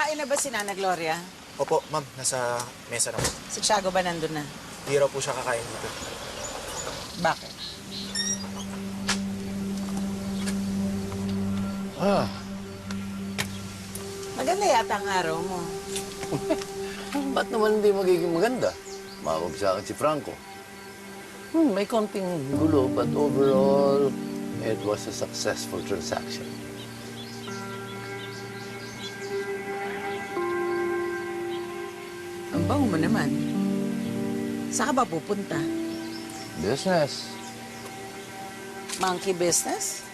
Kumain na ba si Nana Gloria? Opo, ma'am. Nasa mesa na po. Si Tiago ba nandun na? Hindi raw po siya kakain dito. Bakit? Ah, Maganda yata ang araw mo. ba't naman hindi magiging maganda? Mawag sa akin si Franco. May konting gulo, but overall, it was a successful transaction. Ang bango mo naman. Saan ka ba pupunta? Business. Monkey business?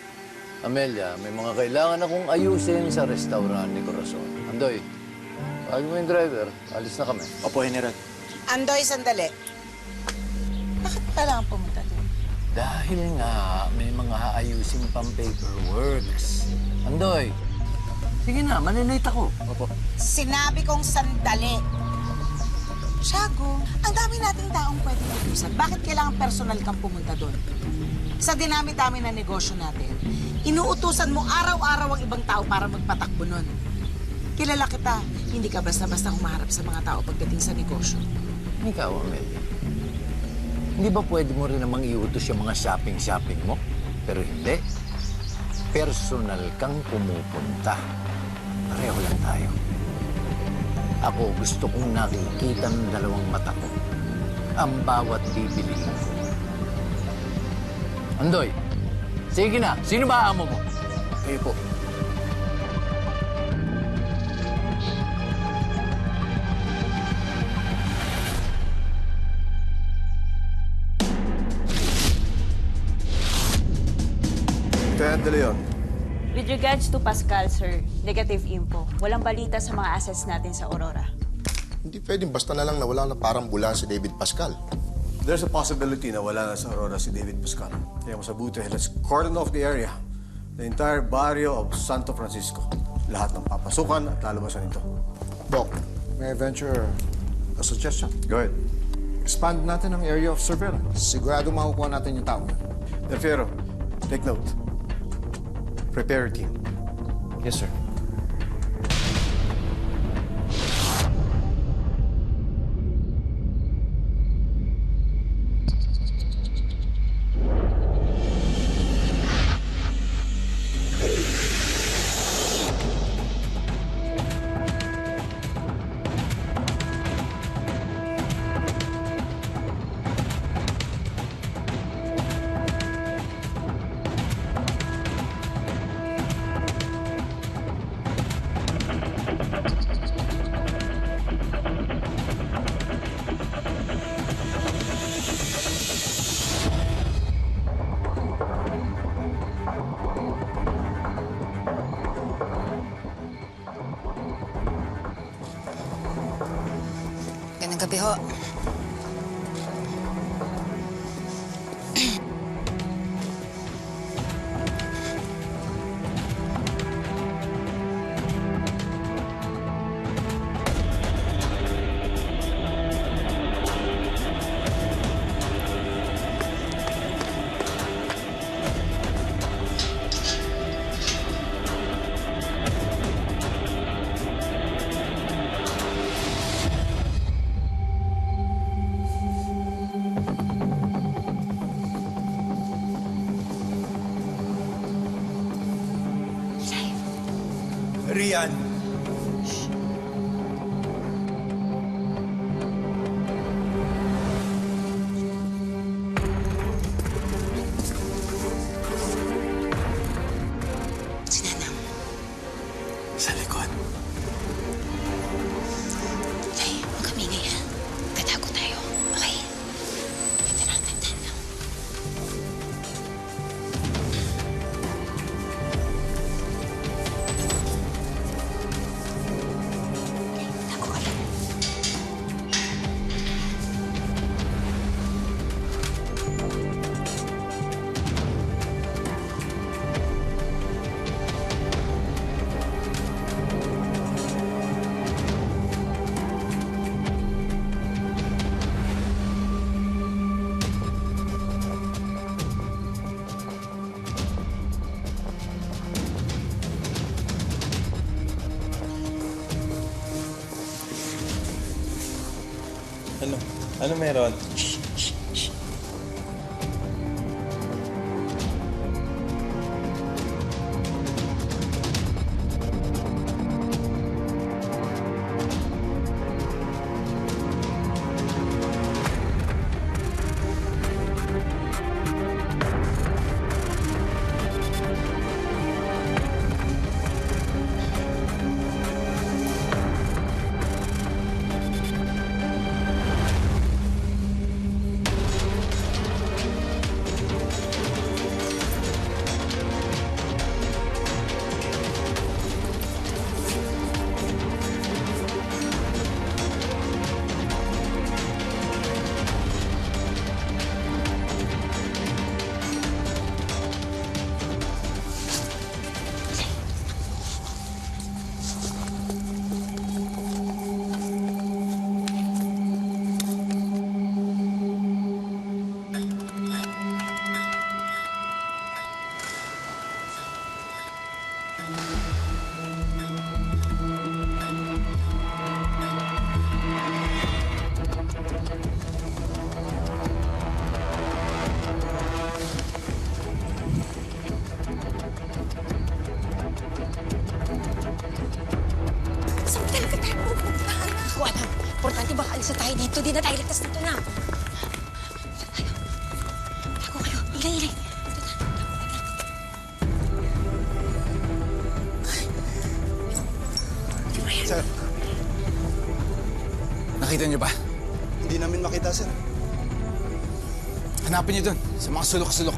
Amelia, may mga kailangan akong ayusin sa restaurant ni Corazon. Andoy, pag mo yung driver, alis na kami. Opo, General. Andoy, sandali. Bakit kailangan pumunta doon? Dahil nga, may mga aayusin pang paperworks. Andoy, sige na, maninate ako. Opo. Sinabi kong sandali. Tiago, ang dami nating taong pwede mag-usap. Bakit kailangan personal kang pumunta doon? Sa dinami-dami na negosyo natin, inuutusan mo araw-araw ang ibang tao para magpatakbo nun. Kilala kita, hindi ka basta-basta humaharap sa mga tao pagdating sa negosyo. Ikaw, Amelia. Hindi ba pwede mo rin namang iutos yung mga shopping-shopping mo? Pero hindi. Personal kang pumupunta. Pareho lang tayo. Ako gusto kong nakikita ng dalawang mata ko ang bawat bibiliin ko. Andoy, sige na. Sino ba amo mo? Kayo po. Lieutenant De Leon, With regards to Pascal, sir, negative info. Walang balita sa mga assets natin sa Aurora. hindi pwedeng basta na lang nawala na parang bula si David Pascal. There's a possibility na wala na sa Aurora si David Pascal. Kaya mas mabuti, let's cordon off the area. The entire barrio of Santo Francisco. Lahat ng papasukan at lalabasan nito. Doc, may I venture a suggestion? Go ahead. Expand natin ang area of surveillance. Sigurado makukuha natin yung tao yun. Del Fierro, take note. Prepare your team. Yes, sir. Magandang gabi ho. Rian. Si Nanang. Sa likod. Tay, huwag kami ngayon. Tatago tayo. Okay? Ganda lang, tandaan lang. Tago ka lang. Ano? Ano meron? Saan talaga tayo pupunta? Hindi ko alam. Importante baka alis na tayo dito. Di na tayo ligtas dito na. Saan tayo? Tago kayo. Ilay, ilay. Dito na. Sir, nakita niyo ba? Hindi namin makita, sir. Hanapin niyo dun, sa mga sulok-sulok.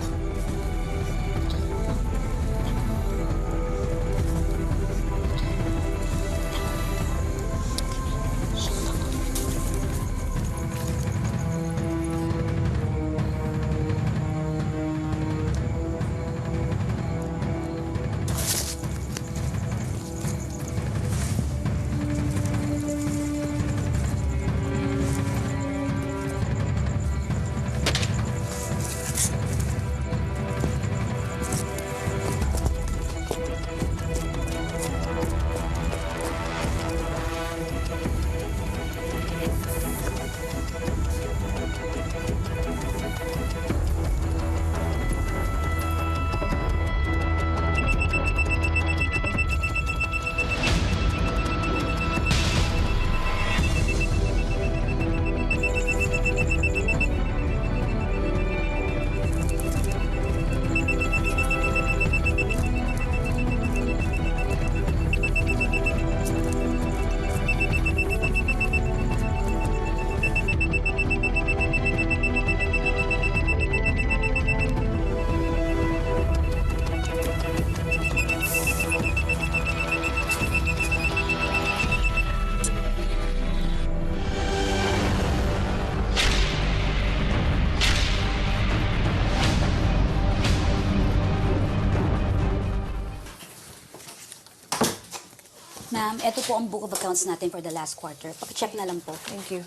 Ma'am, eto po ang book of accounts natin for the last quarter. Paki-check na lang po. Thank you.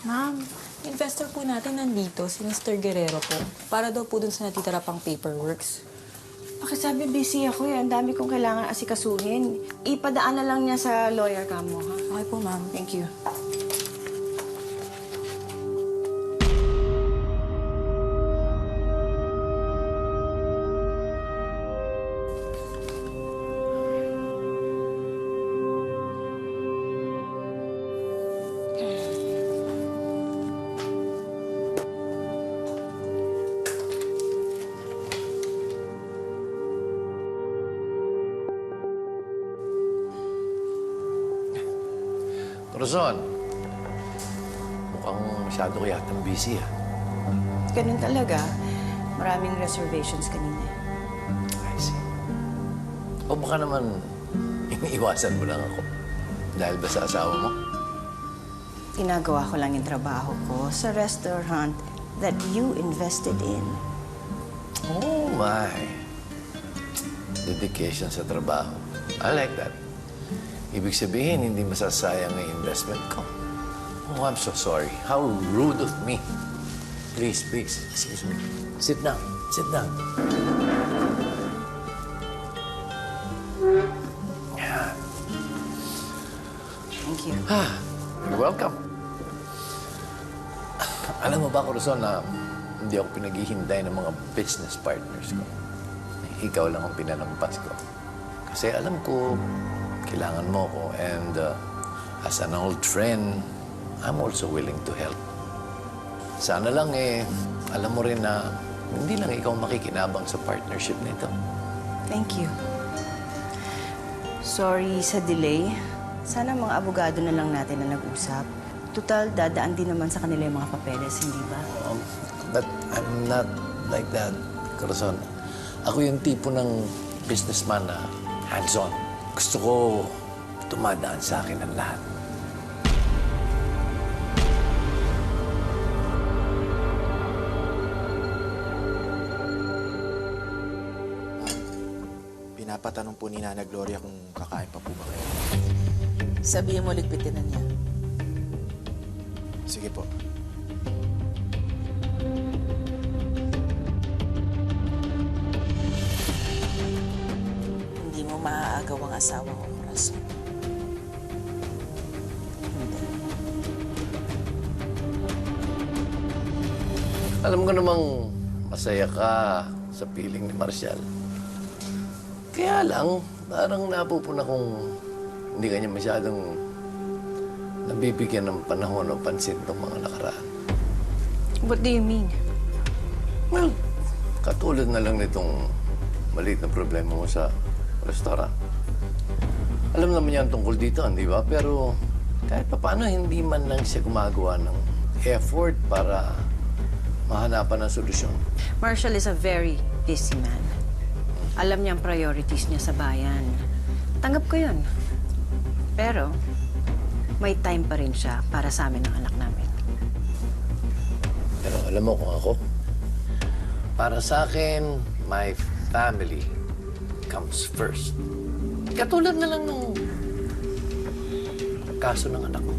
Ma'am, investor po natin nandito, si Mr. Guerrero po. Para daw po dun sa natitira pang paperworks. Pakisabi, busy ako eh. Ang dami kong kailangan asikasuhin. Ipadaan na lang niya sa lawyer ka mo, ha? Okay po, ma'am. Thank you. Corazon, mukhang masyado ka yatang busy, ah. Ganun talaga. Maraming reservations kanina. I see. O baka naman, iniiwasan mo lang ako. Dahil ba sa asawa mo? Ginagawa ko lang yung trabaho ko sa restaurant that you invested in. Oh, my. Dedication sa trabaho. I like that. Ibig sabihin, hindi masasayang ang investment ko. Oh, I'm so sorry. How rude of me. Please, please, excuse me. Sit down. Sit down. Yeah. Thank you. You're welcome. Alam mo ba, Corazon, na hindi ako pinaghihinday ng mga business partners ko. Ikaw lang ang pinalampas ko. Kasi alam ko, kailangan mo ko. And as an old friend, I'm also willing to help. Sana lang alam mo rin na hindi lang ikaw makikinabang sa partnership nito. Thank you. Sorry sa delay. Sana mga abogado na lang natin na nag-usap. Total, dadaan din naman sa kanila yung mga papeles, hindi ba? But I'm not like that, Corazon. Ako yung tipo ng businessman na hands-on. Gusto ko tumadaan sa akin ang lahat. Pinapatanong po ni Nana Gloria kung kakain pa po ba kayo. Sabihin mo, ligpitin na niya. Sige po. Hindi mo maaagaw ang asawa ko, Corazon. Hindi. Alam ko namang masaya ka sa piling ni Marcial. Kaya lang, parang napupuna kung hindi ka niya masyadong nabibigyan ng panahon o pansin ng mga nakaraan. What do you mean? Well, katulad na lang nitong maliit na problema mo sa restaurant. Alam naman niya ang tungkol dito, di ba? Pero kahit paano hindi man lang siya gumagawa ng effort para mahanapan ng solusyon. Marshall is a very busy man. Alam niya ang priorities niya sa bayan. Tanggap ko yun. Pero, may time pa rin siya para sa amin ng anak namin. Pero alam mo kung ako, para sa akin, my family comes first. Katulad na lang ng kaso ng anak mo.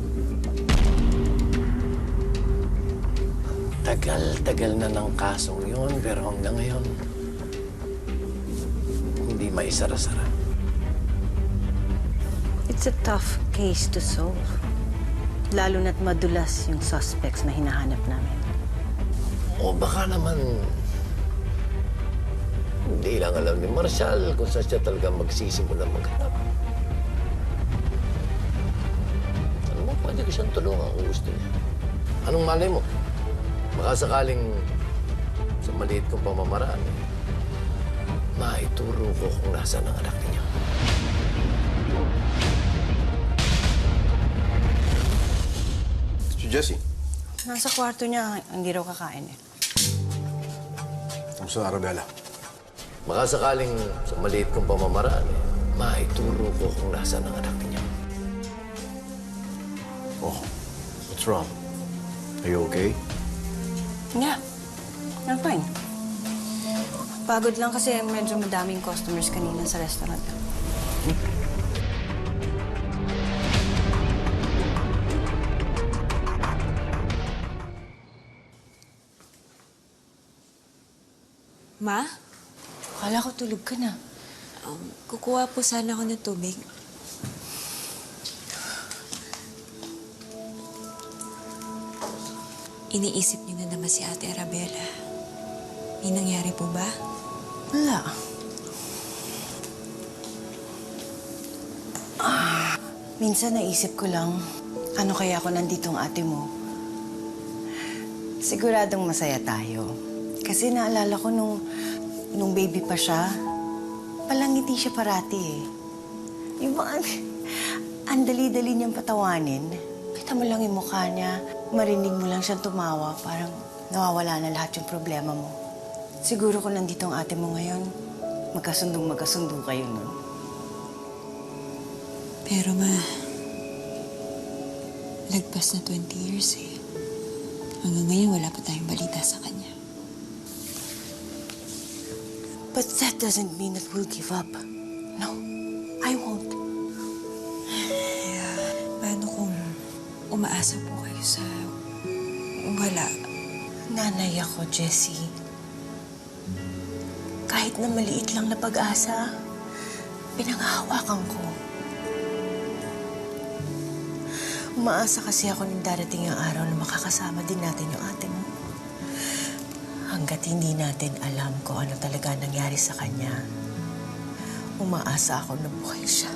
Tagal-tagal na ng kasong yun, pero hanggang ngayon, hindi maisara-sara. It's a tough case to solve. Lalo na't madulas yung suspects na hinahanap namin. O baka naman, hindi lang alam ni Marcial kung saan siya talaga magsisimula maghanap. Alam mo, pwede ko siyang tulungan kung gusto niya. Anong malay mo? Baka sakaling sa maliit kong pamamaraan, maituro ko kung nasaan ang anak niya. Si Jessie, Nasa kwarto niya, hindi raw kakain eh. kamusta Arabella? Baka sakaling sa maliit kong pamamaraan, maituro ko kung nasaan ang anak niya. Oh, what's wrong? Are you okay? Yeah, I'm fine. Pagod lang kasi medyo madaming customers kanina sa restaurant. Ma? Akala ko tulog ka na. Kukuha po sana ako ng tubig. Iniisip niyo na naman si Ate Arabella. May nangyari po ba? Wala. Minsan naisip ko lang, ano kaya ako nanditong ate mo? Siguradong masaya tayo. Kasi naalala ko nung baby pa siya, palangiti siya parati eh. Yung mga, ang dali-dali niyang patawanin. Kita mo lang yung mukha niya, marinig mo lang siyang tumawa, parang nawawala na lahat yung problema mo. Siguro kung nandito ang ate mo ngayon, magkasundo kayo nun. Pero ma, lagpas na 20 years eh. Hanggang ngayon wala pa tayong balita sa kanya. But that doesn't mean that we'll give up. No, I won't. Paano kung umaasa po kayo sa wala? Nanay ako, Jessie. Kahit na maliit lang na pag-asa, pinanghahawakan ko. Umaasa kasi ako ng darating ang araw na makakasama din natin yung ate mo. Hanggat hindi natin alam kung ano talaga nangyari sa kanya, umaasa ako na buhay siya.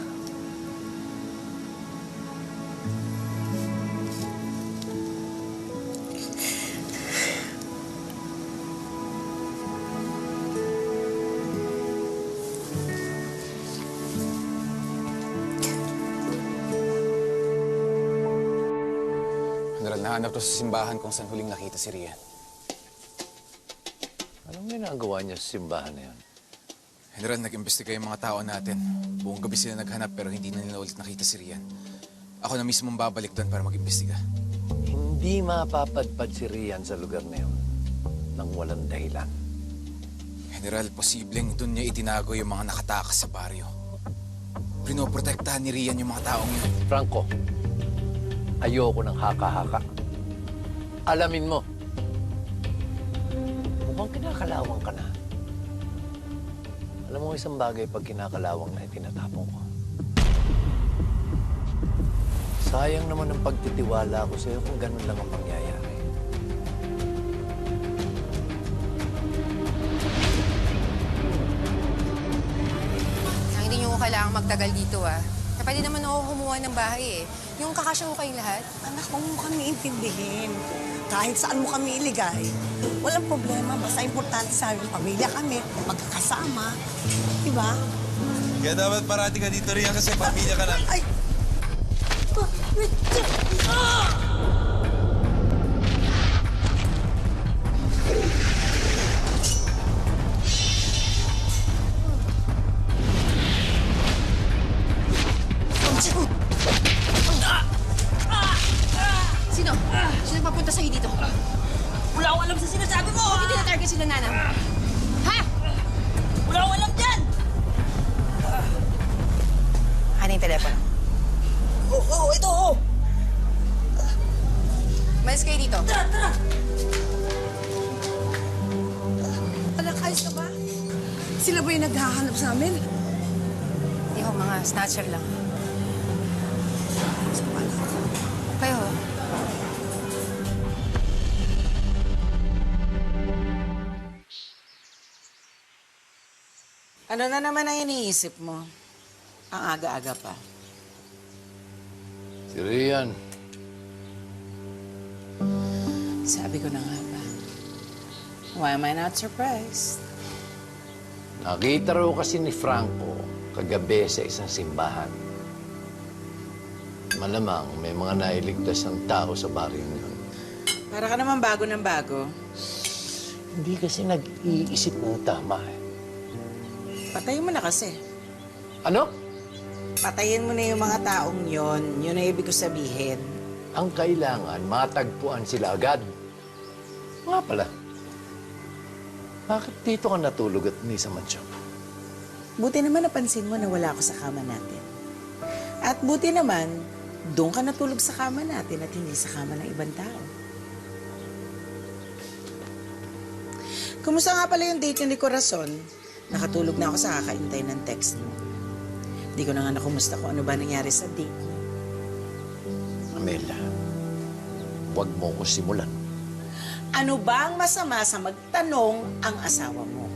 General, nahanap to sa simbahan kung saan huling nakita si Rian. Anong ginagawa niya sa simbahan na yan? General, nag-imbestiga yung mga tao natin. Buong gabi sila naghanap pero hindi na nila ulit nakita si Rian. Ako na mismo babalik doon para mag-imbestiga. Hindi mapapadpad si Rian sa lugar na yun nang walang dahilan. General, posibleng doon niya itinago yung mga nakatakas sa baryo. Pinoprotektahan ni Rian yung mga taong yun. Franco, ayoko ng haka-haka. Alamin mo, mukhang kinakalawang ka na. Alam mo, isang bagay pag kinakalawang na itinatapon ko. Sayang naman ang pagtitiwala ko sa'yo kung ganun lang ang mangyayari. Hindi niyo ko kailangang magtagal dito, ah. Pwede naman ako kumuha ng bahay, eh. Yung kakasya ko kayong lahat. Anak, huwag mo kami intindihin. Kahit saan mo kami iligay, walang problema. Basta importante sa aming pamilya kami, magkakasama. Diba? Kaya dapat parati ka dito rin kasi pamilya ka na. Ay! Sino? Sino papunta sa'yo dito? Wala akong alam sa sinasabi mo, Bakit tinatarget sila, Nanang? Ha? Wala akong alam dyan! Ano yung telepono? Oo, ito, oo! Malis kayo dito. Tara, tara! Anak, ayos ka ba? Sila ba yung naghahanap sa amin? Hindi ho, mga snatcher lang. Kayo ho? Ano na naman ang iniisip mo? Ang aga-aga pa. Si Rian, Sabi ko na nga ba. Why am I not surprised? nakita raw kasi ni Franco kagabi sa isang simbahan. Malamang may mga nailigtas ng tao sa baryo yun. Para ka naman bago ng bago. Hindi kasi nag-iisip ng tama eh. Patayin mo na kasi. Ano? Patayin mo na yung mga taong yon. Yun ang ibig ko sabihin. Ang kailangan, matagpuan sila agad. Nga pala, bakit dito ka natulog at hindi sa mansyong? Buti naman napansin mo na wala ako sa kama natin. At buti naman, doon ka natulog sa kama natin at hindi sa kama ng ibang tao. Kumusta nga pala yung date ni Corazon? Nakatulog na ako sa kakaintay ng text mo. Hindi ko na nga nakumusta kung ano ba nangyari sa date mo. Amelia, huwag mo ko simulan. Ano ba ang masama sa magtanong ang asawa mo?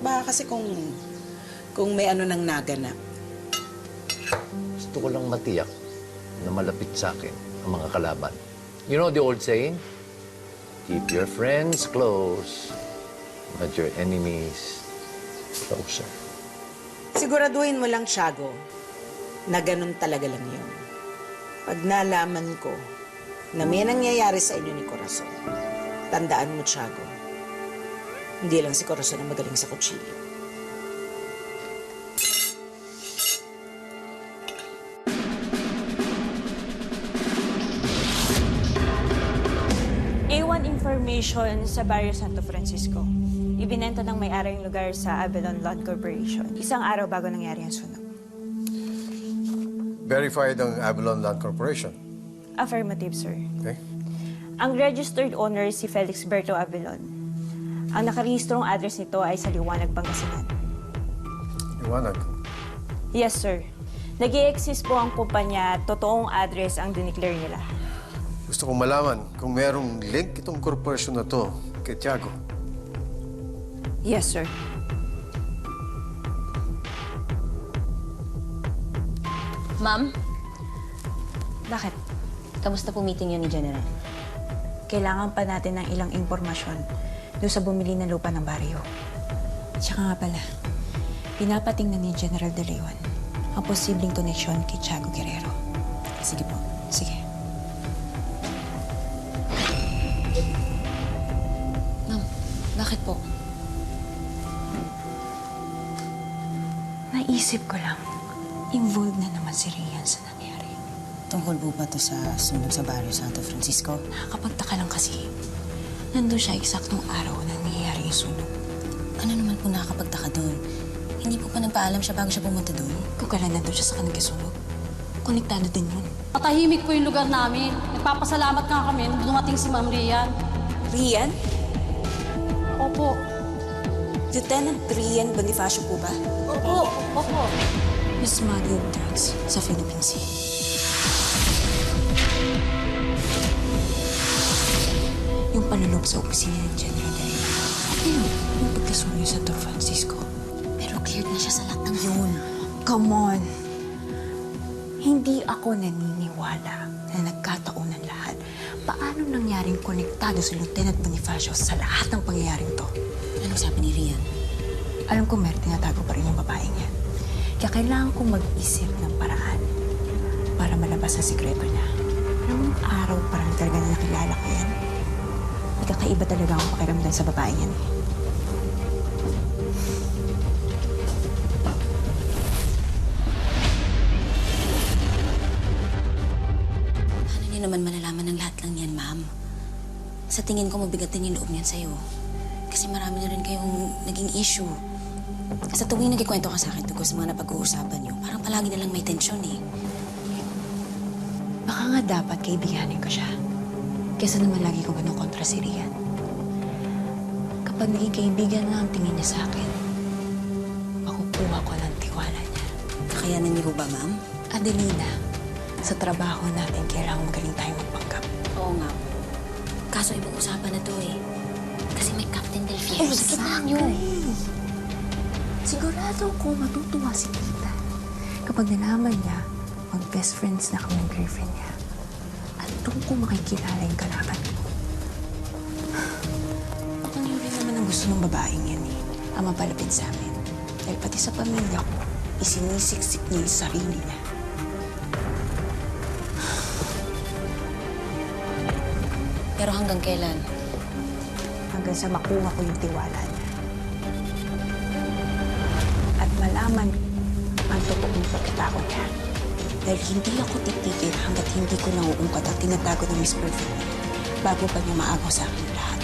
Baka kasi kung may ano nang naganap. Gusto ko lang matiyak na malapit sa akin ang mga kalaban. You know the old saying? Keep your friends close, but your enemies closer. Siguraduhin mo lang, Tiago, na ganun talaga lang yun. Pag nalaman ko na may nangyayari sa inyo ni Corazon, tandaan mo, Tiago, hindi lang si Corazon ang magaling sa kutsilyo. A1 information sa Barrio Santo Francisco. Ibinenta ng may-ari yung lugar sa Avalon Land Corporation. Isang araw bago nangyari ang sunog. Verified ang Avalon Land Corporation. Affirmative, sir. Okay? Ang registered owner si Felix Berto Avalon. Ang nakarehistrong address nito ay sa Liwanag, Pangasinan. Liwanag. Yes, sir. Nag-i-exist po ang kumpanya, totoong address ang dineclare nila. Gusto kong malaman kung merong link itong korporasyon na to kay Tiago. Yes, sir. Ma'am, Bakit? kamusta po meeting yun ni General? Kailangan pa natin ng ilang impormasyon doon sa bumili ng lupa ng baryo. Tsaka nga pala, pinapatingnan ni General De Leon ang posibleng koneksyon kay Tiago Guerrero. Sige po. Sige. Ma'am, bakit po? Naisip ko lang, involved na naman si Rian sa nangyari. Tungkol po ba to sa sunog sa Barrio Santo Francisco? Nakakapagtaka lang kasi, nandun siya eksaktong araw na nangyayari yung sunog. Ano naman po nakakapagtaka doon? Hindi po pa nagpaalam siya bago siya pumunta doon? Kung kailan nandun siya sa kanagkasunog, konektado din yun. Matahimik po yung lugar namin. Nagpapasalamat nga kami nung dumating si Ma'am Rian. Rian? Opo. Lieutenant Rian Bonifacio po ba? Opo. Opo. Miss smuggled drugs sa Philippine Sea. Yung panunog sa opisina ng General De Leon. Yung pagkasunog sa Santo Francisco. Pero cleared na siya sa lahat ng yun. Come on! Hindi ako naniniwala na nagkataunan lahat. Paano nangyaring konektado si Lieutenant Bonifacio sa lahat ng pangyayaring to? Anong sabi ni Rian? Alam ko meron tinatago pa rin yung babaeng yan. Kaya kailangan kong mag-isip ng paraan para malabas ang sikreto niya. Alam mo, araw parang talaga na nakilala ko yan. Ikakaiba talaga ang pakiramdam sa babaeng yan eh. Paano niyo naman malalaman ng lahat lang yan, ma'am? Sa tingin ko, mabigat din yung loob niyan sa'yo. Kasi marami na rin kayong naging issue. Sa tuwing nagkikwento ka sa akin tungkol sa mga napag-uusapan niyo, parang palagi na lang may tensyon eh. Baka nga dapat kaibiganin ko siya. Kesa naman lagi ko ganun kontra si Rian. Kapag naging kaibigan na ang tingin niya sa akin, makukuha ko ng tiwala niya. Kakayanan niyo ba, ma'am? Adelina, sa trabaho natin kailangan magaling tayo magpanggap. Oo nga. Kaso ibang usapan na to eh. Kasi may Captain Del Fierro sa gitna niyo. Sigurado ko matutuwa si Tita kapag nalaman niya mag-best friends na kami ng girlfriend niya. At doon ko makikilala yung kalaban ko. Baka niyo rin naman ang gusto ng babaeng yan eh. Ang mapalapit sa amin. Dahil pati sa pamilya ko, isinisiksik niya yung sarili niya. Pero hanggang kailan? Hanggang sa makuha ko yung tiwala niya. At malaman ang totoong pagkatao niya. Dahil hindi ako titigil hanggat hindi ko nauungkat ang tinatago ng Miss Perfect bago pa niya maagaw sa akin lahat.